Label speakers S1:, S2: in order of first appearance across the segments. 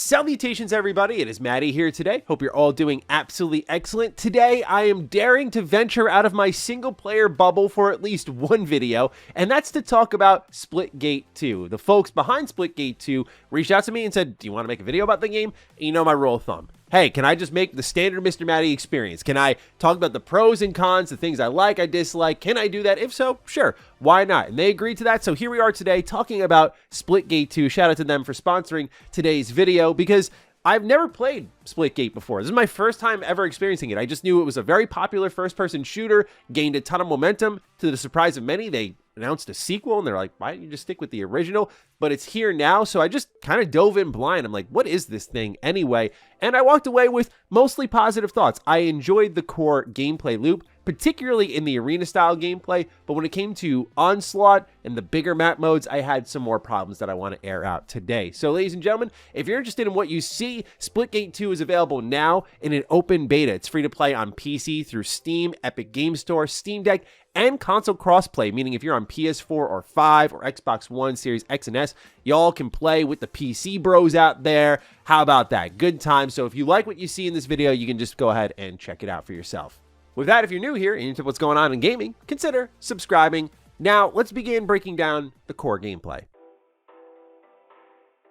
S1: Salutations everybody, it is Matty here today. Hope you're all doing absolutely excellent. Today I am daring to venture out of my single player bubble for at least one video, and that's to talk about Splitgate 2. The folks behind Splitgate 2 reached out to me and said, do you want to make a video about the game? And you know my rule of thumb. Hey, can I just make the standard Mr. Matty experience? Can I talk about the pros and cons, the things I like, I dislike? Can I do that? If so, sure. Why not? And they agreed to that. So here we are today talking about Splitgate 2. Shout out to them for sponsoring today's video because I've never played Splitgate before. This is my first time ever experiencing it. I just knew it was a very popular first-person shooter, gained a ton of momentum. To the surprise of many, they announced a sequel, and they're like, why don't you just stick with the original? But it's here now, so I just kind of dove in blind. I'm like, what is this thing anyway? And I walked away with mostly positive thoughts. I enjoyed the core gameplay loop, particularly in the arena-style gameplay, but when it came to Onslaught and the bigger map modes, I had some more problems that I want to air out today. So, ladies and gentlemen, if you're interested in what you see, Splitgate 2 is available now in an open beta. It's free to play on PC through Steam, Epic Game Store, Steam Deck, and console crossplay, meaning if you're on PS4 or 5 or Xbox One, Series X and S, y'all can play with the PC bros out there. How about that? Good time. So if you like what you see in this video, you can just go ahead and check it out for yourself. With that, if you're new here and into what's going on in gaming, consider subscribing. Now, let's begin breaking down the core gameplay.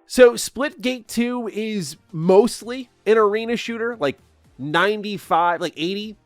S1: So Splitgate 2 is mostly an arena shooter, like 95, like 85%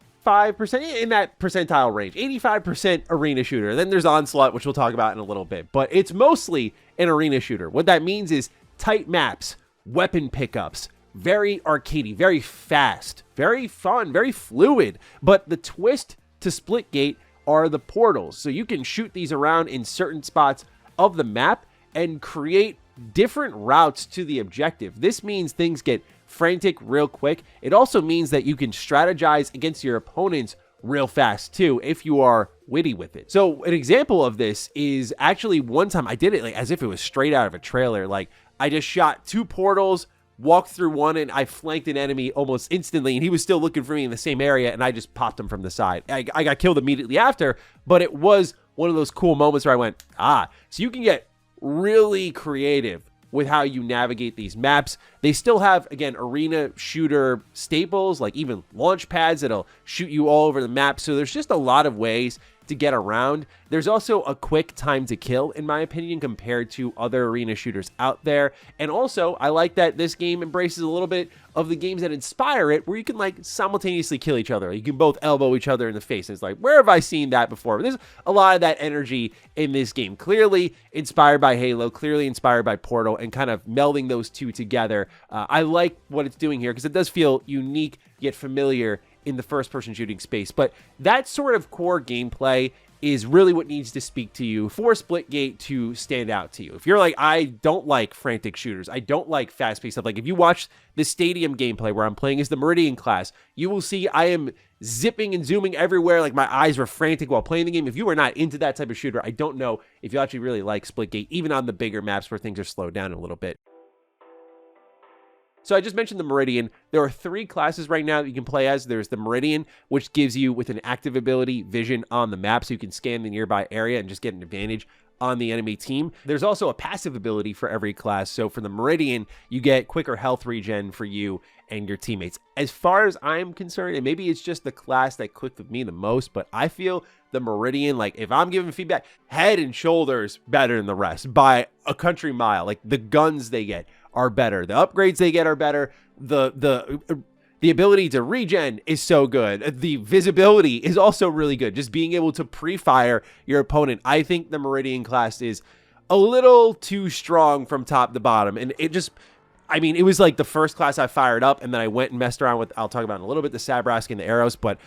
S1: in that percentile range, 85% arena shooter. Then there's Onslaught, which we'll talk about in a little bit, but it's mostly an arena shooter. What that means is tight maps, weapon pickups, very arcadey, very fast, very fun, very fluid. But the twist to Splitgate are the portals. So you can shoot these around in certain spots of the map and create different routes to the objective. This means things get frantic real quick. It also means that you can strategize against your opponents real fast too if you are witty with it. So an example of this is actually one time I did it like as if it was straight out of a trailer. Like I just shot two portals, walked through one, and I flanked an enemy almost instantly, and he was still looking for me in the same area, and I just popped him from the side. I got killed immediately after, but it was one of those cool moments where I went, so you can get really creative with how you navigate these maps. They still have, again, arena shooter staples, like even launch pads that'll shoot you all over the map. So there's just a lot of ways to get around. There's also a quick time to kill, in my opinion, compared to other arena shooters out there. And also, I like that this game embraces a little bit of the games that inspire it, where you can like simultaneously kill each other. You can both elbow each other in the face. And it's like, where have I seen that before? There's a lot of that energy in this game. Clearly inspired by Halo, clearly inspired by Portal, and kind of melding those two together. I like what it's doing here because it does feel unique yet familiar in the first-person shooting space. But that sort of core gameplay is really what needs to speak to you for Splitgate to stand out to you. If you're like, I don't like frantic shooters, I don't like fast-paced stuff. Like if you watch the Stadium gameplay where I'm playing as the Meridian class, you will see I am zipping and zooming everywhere. Like my eyes were frantic while playing the game. If you are not into that type of shooter, I don't know if you actually really like Splitgate, even on the bigger maps where things are slowed down a little bit. So I just mentioned the Meridian. There are three classes right now that you can play as. There's the Meridian, which gives you, with an active ability, vision on the map, so you can scan the nearby area and just get an advantage on the enemy team. There's also a passive ability for every class. So for the Meridian, you get quicker health regen for you and your teammates. As far as I'm concerned, and maybe it's just the class that clicked with me the most, but I feel the Meridian, like if I'm giving feedback, head and shoulders better than the rest by a country mile. Like the guns they get are better. The upgrades they get are better. The ability to regen is so good. The visibility is also really good. Just being able to pre-fire your opponent. I think the Meridian class is a little too strong from top to bottom. And it just, I mean, it was like the first class I fired up, and then I went and messed around with, I'll talk about in a little bit, the Sabrask and the arrows, but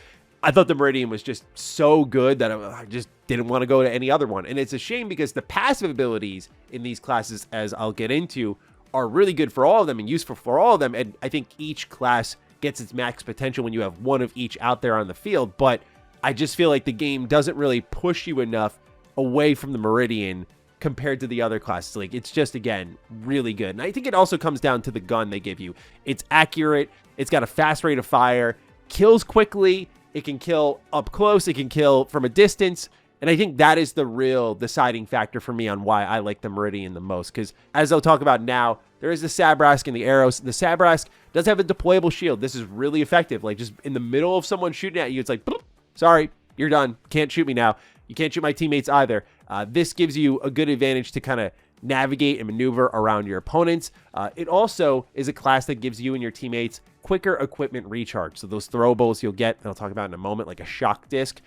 S1: I thought the Meridian was just so good that I just didn't want to go to any other one. And it's a shame because the passive abilities in these classes, as I'll get into, are really good for all of them and useful for all of them. And I think each class gets its max potential when you have one of each out there on the field. But I just feel like the game doesn't really push you enough away from the Meridian compared to the other classes. Like it's just, again, really good. And I think it also comes down to the gun they give you. It's accurate. It's got a fast rate of fire, kills quickly. It can kill up close. It can kill from a distance. And I think that is the real deciding factor for me on why I like the Meridian the most. Because as I'll talk about now, there is the Sabrask and the Arrows. The Sabrask does have a deployable shield. This is really effective. Like, just in the middle of someone shooting at you, it's like, boop, sorry, you're done. Can't shoot me now. You can't shoot my teammates either. This gives you a good advantage to kind of navigate and maneuver around your opponents. It also is a class that gives you and your teammates quicker equipment recharge. So those throwables you'll get, that I'll talk about in a moment, like a shock disc,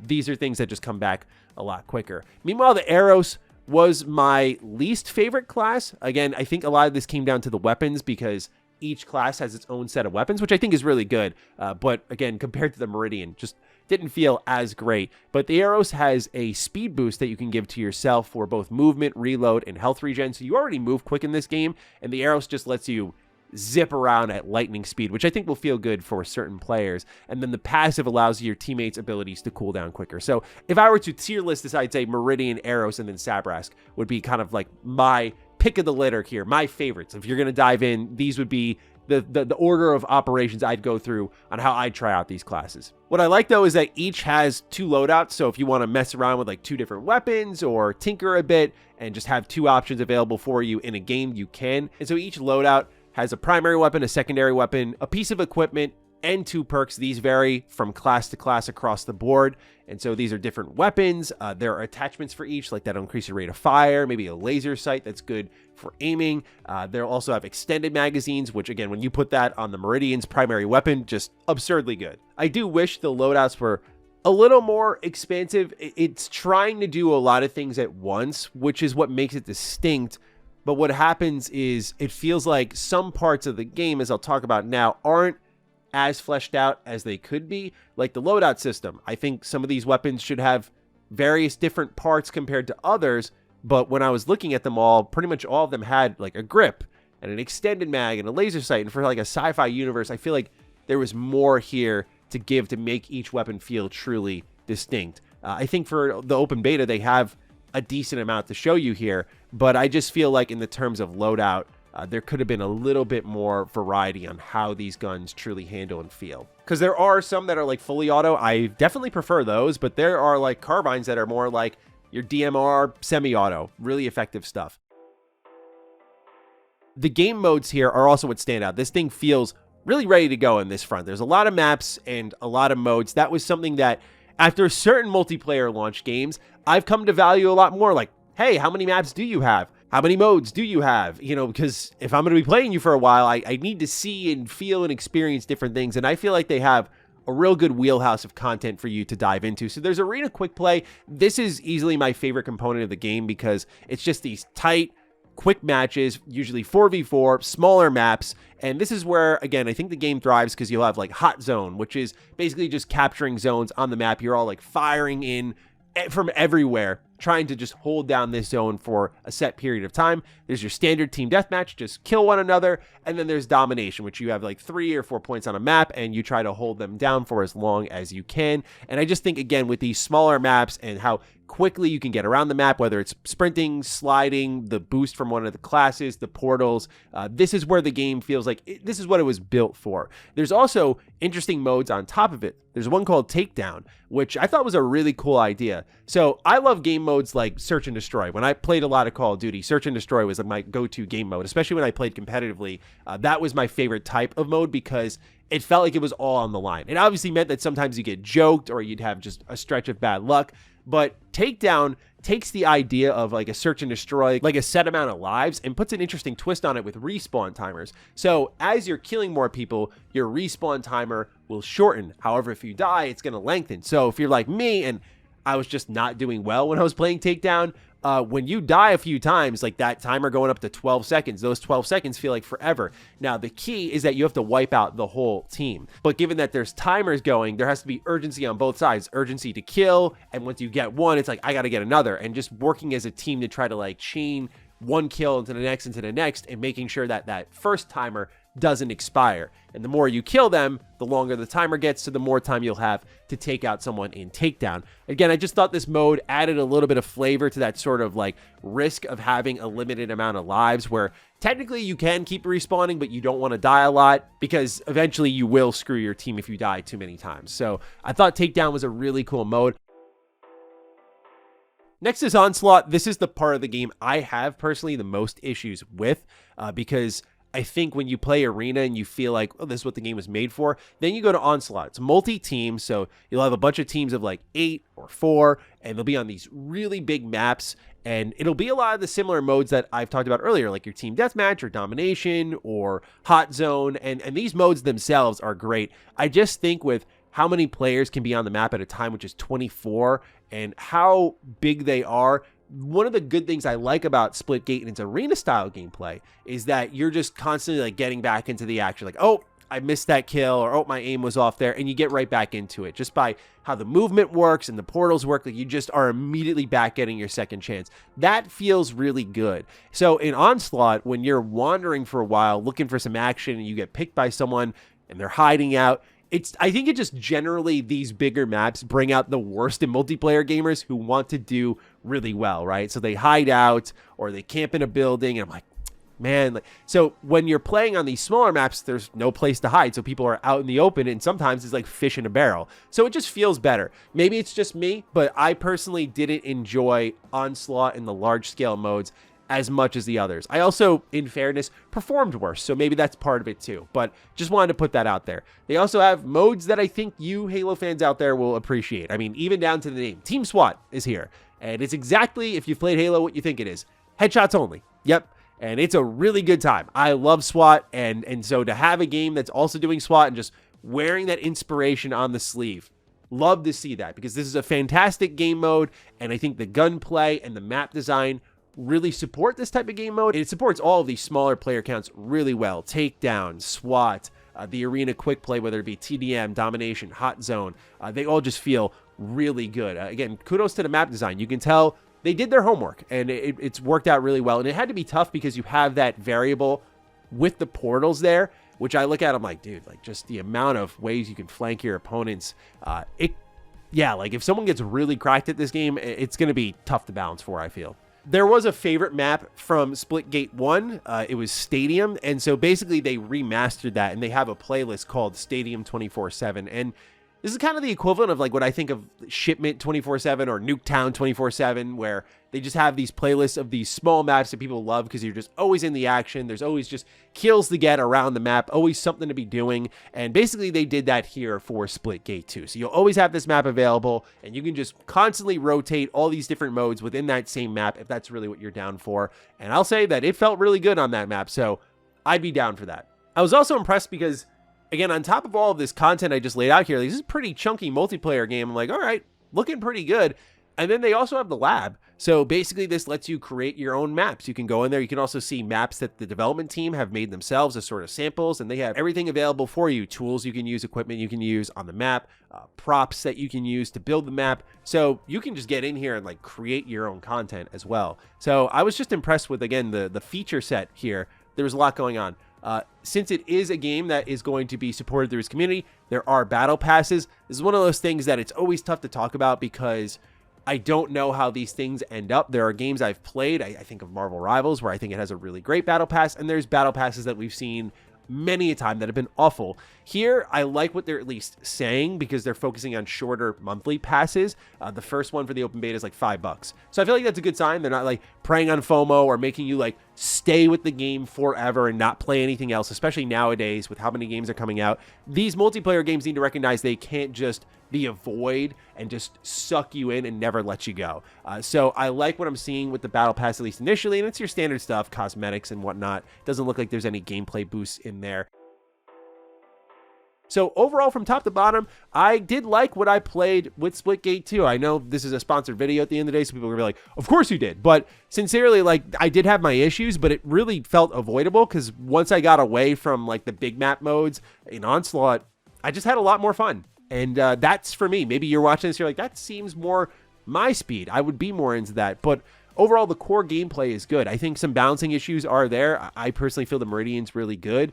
S1: these are things that just come back a lot quicker. Meanwhile, the Arrows was my least favorite class. Again, I think a lot of this came down to the weapons, because each class has its own set of weapons, which I think is really good. But again, compared to the Meridian, just didn't feel as great. But the Arrows has a speed boost that you can give to yourself for both movement, reload, and health regen. So you already move quick in this game, and the Arrows just lets you zip around at lightning speed, which I think will feel good for certain players. And then the passive allows your teammates' abilities to cool down quicker. So if I were to tier list this, I'd say Meridian, Arrows, and then Sabrask would be kind of like my pick of the litter here, my favorites. If you're going to dive in, these would be the order of operations I'd go through on how I'd try out these classes. What I like, though, is that each has 2 loadouts. So if you want to mess around with like 2 different weapons or tinker a bit and just have 2 options available for you in a game, you can. And so each loadout has a primary weapon, a secondary weapon, a piece of equipment, and 2 perks. These vary from class to class across the board. And so these are different weapons. There are attachments for each, like that'll increase your rate of fire, maybe a laser sight that's good for aiming. They'll also have extended magazines, which again, when you put that on the Meridian's primary weapon, just absurdly good. I do wish the loadouts were a little more expansive. It's trying to do a lot of things at once, which is what makes it distinct. But what happens is it feels like some parts of the game, as I'll talk about now, aren't as fleshed out as they could be. Like the loadout system, I think some of these weapons should have various different parts compared to others, but when I was looking at them all, pretty much all of them had like a grip and an extended mag and a laser sight. And for like a sci-fi universe, I feel like there was more here to give to make each weapon feel truly distinct. I think for the open beta, they have a decent amount to show you here, but I just feel like in the terms of loadout, there could have been a little bit more variety on how these guns truly handle and feel. Because there are some that are like fully auto. I definitely prefer those, but there are like carbines that are more like your DMR semi-auto. Really effective stuff. The game modes here are also what stand out. This thing feels really ready to go in this front. There's a lot of maps and a lot of modes. That was something that after certain multiplayer launch games, I've come to value a lot more. Like, hey, how many maps do you have? How many modes do you have? You know, because if I'm going to be playing you for a while, I need to see and feel and experience different things. And I feel like they have a real good wheelhouse of content for you to dive into. So there's Arena Quick Play. This is easily my favorite component of the game because it's just these tight, quick matches, usually 4v4, smaller maps. And this is where, again, I think the game thrives because you'll have like Hot Zone, which is basically just capturing zones on the map. You're all like firing in from everywhere, trying to just hold down this zone for a set period of time. There's your standard team deathmatch, just kill one another. And then there's domination, which you have like 3 or 4 points on a map and you try to hold them down for as long as you can. And I just think, again, with these smaller maps and how quickly you can get around the map, whether it's sprinting, sliding, the boost from one of the classes, the portals, this is where the game feels like this is what it was built for. There's also interesting modes on top of it. There's one called Takedown, which I thought was a really cool idea. So I love game modes like Search and Destroy. When I played a lot of Call of Duty, Search and Destroy was my go-to game mode, especially when I played competitively. That was my favorite type of mode because it felt like it was all on the line. It obviously meant that sometimes you get joked or you'd have just a stretch of bad luck. But Takedown takes the idea of like a search and destroy, like a set amount of lives, and puts an interesting twist on it with respawn timers. So as you're killing more people, your respawn timer will shorten. However, if you die, it's going to lengthen. So if you're like me and I was just not doing well when I was playing Takedown, when you die a few times, like that timer going up to 12 seconds, those 12 seconds feel like forever. Now, the key is that you have to wipe out the whole team. But given that there's timers going, there has to be urgency on both sides, urgency to kill. And once you get one, it's like, I got to get another. And just working as a team to try to like chain one kill into the next, and making sure that that first timer doesn't expire. And the more you kill them, the longer the timer gets, so the more time you'll have to take out someone in Takedown. Again, I just thought this mode added a little bit of flavor to that sort of like risk of having a limited amount of lives, where technically you can keep respawning, but you don't want to die a lot because eventually you will screw your team if you die too many times. So I thought Takedown was a really cool mode. Next is Onslaught. This is the part of the game I have personally the most issues with because I think when you play Arena and you feel like, oh, this is what the game was made for, then you go to Onslaught. It's multi-team, so you'll have a bunch of teams of like 8 or 4, and they'll be on these really big maps, and it'll be a lot of the similar modes that I've talked about earlier, like your team deathmatch or domination or hot zone, and these modes themselves are great. I just think with how many players can be on the map at a time, which is 24, and how big they are, one of the good things I like about Splitgate and its arena style gameplay is that you're just constantly like getting back into the action. Like, oh, I missed that kill, or oh, my aim was off there, and you get right back into it just by how the movement works and the portals work. Like, you just are immediately back getting your second chance. That feels really good. So in Onslaught, when you're wandering for a while looking for some action and you get picked by someone and they're hiding out, I think it just generally, these bigger maps bring out the worst in multiplayer gamers who want to do really well, right? So they hide out or they camp in a building, and I'm like, man, like, so when you're playing on these smaller maps, there's no place to hide, so people are out in the open, and sometimes it's like fish in a barrel. So it just feels better. Maybe it's just me, but I personally didn't enjoy Onslaught in the large scale modes as much as the others. I also, in fairness, performed worse, so maybe that's part of it too, but just wanted to put that out there. They also have modes that I think you Halo fans out there will appreciate. I mean, even down to the name. Team SWAT is here, and it's exactly, if you've played Halo, what you think it is. Headshots only. Yep. And it's a really good time. I love SWAT, and so to have a game that's also doing SWAT and just wearing that inspiration on the sleeve, love to see that, because this is a fantastic game mode, and I think the gunplay and the map design really support this type of game mode. It supports all of these smaller player counts really well. Takedown, SWAT, the arena quick play, whether it be TDM, domination, hot zone, they all just feel really good. Again, kudos to the map design. You can tell they did their homework, and it's worked out really well. And it had to be tough because you have that variable with the portals there, which I look at, I'm like, dude, like just the amount of ways you can flank your opponents. Yeah, like if someone gets really cracked at this game, it's going to be tough to balance for, I feel. There was a favorite map from Splitgate 1. It was Stadium. And so basically they remastered that, and they have a playlist called Stadium 24/7. And this is kind of the equivalent of like what I think of Shipment 24/7 or Nuketown 24/7, where they just have these playlists of these small maps that people love because you're just always in the action. There's always just kills to get around the map, always something to be doing. And basically they did that here for Splitgate 2. So you'll always have this map available, and you can just constantly rotate all these different modes within that same map if that's really what you're down for. And I'll say that it felt really good on that map, so I'd be down for that. I was also impressed because, again, on top of all of this content I just laid out here, this is a pretty chunky multiplayer game. I'm like, all right, looking pretty good. And then they also have the lab. So basically this lets you create your own maps. You can go in there. You can also see maps that the development team have made themselves as sort of samples, and they have everything available for you. Tools you can use, equipment you can use on the map, props that you can use to build the map. So you can just get in here and like create your own content as well. So I was just impressed with, again, the feature set here. There was a lot going on. Since it is a game that is going to be supported through its community, there are battle passes. This is one of those things that it's always tough to talk about because I don't know how these things end up. There are games I've played. I think of Marvel Rivals, where I think it has a really great battle pass, and there's battle passes that we've seen many a time that have been awful. Here, I like what they're at least saying because they're focusing on shorter monthly passes. The first one for the open beta is like $5. So I feel like that's a good sign. They're not like preying on FOMO or making you like stay with the game forever and not play anything else, especially nowadays with how many games are coming out. These multiplayer games need to recognize they can't just be a void and just suck you in and never let you go. So I like what I'm seeing with the battle pass, at least initially, and it's your standard stuff, cosmetics and whatnot. Doesn't look like there's any gameplay boosts in there. So overall, from top to bottom, I did like what I played with Splitgate 2. I know this is a sponsored video at the end of the day, so people are going to be like, of course you did. But sincerely, like, I did have my issues, but it really felt avoidable because once I got away from like the big map modes in Onslaught, I just had a lot more fun. And that's for me. Maybe you're watching this, you're like, that seems more my speed. I would be more into that. But overall, the core gameplay is good. I think some balancing issues are there. I personally feel the Meridian's really good.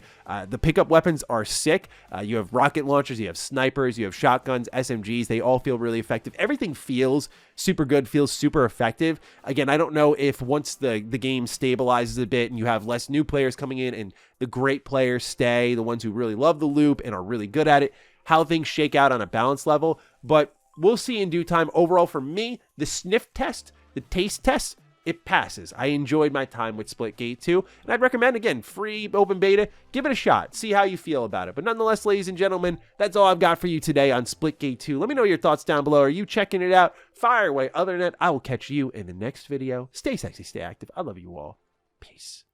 S1: The pickup weapons are sick. You have rocket launchers, you have snipers, you have shotguns, SMGs. They all feel really effective. Everything feels super good, feels super effective. Again, I don't know if once the game stabilizes a bit and you have less new players coming in and the great players stay, the ones who really love the loop and are really good at it, how things shake out on a balance level. But we'll see in due time. Overall, for me, the sniff test the taste test, it passes. I enjoyed my time with Splitgate 2, and I'd recommend, again, free open beta. Give it a shot. See how you feel about it. But nonetheless, ladies and gentlemen, that's all I've got for you today on Splitgate 2. Let me know your thoughts down below. Are you checking it out? Fire away. Other than that, I will catch you in the next video. Stay sexy, stay active. I love you all. Peace.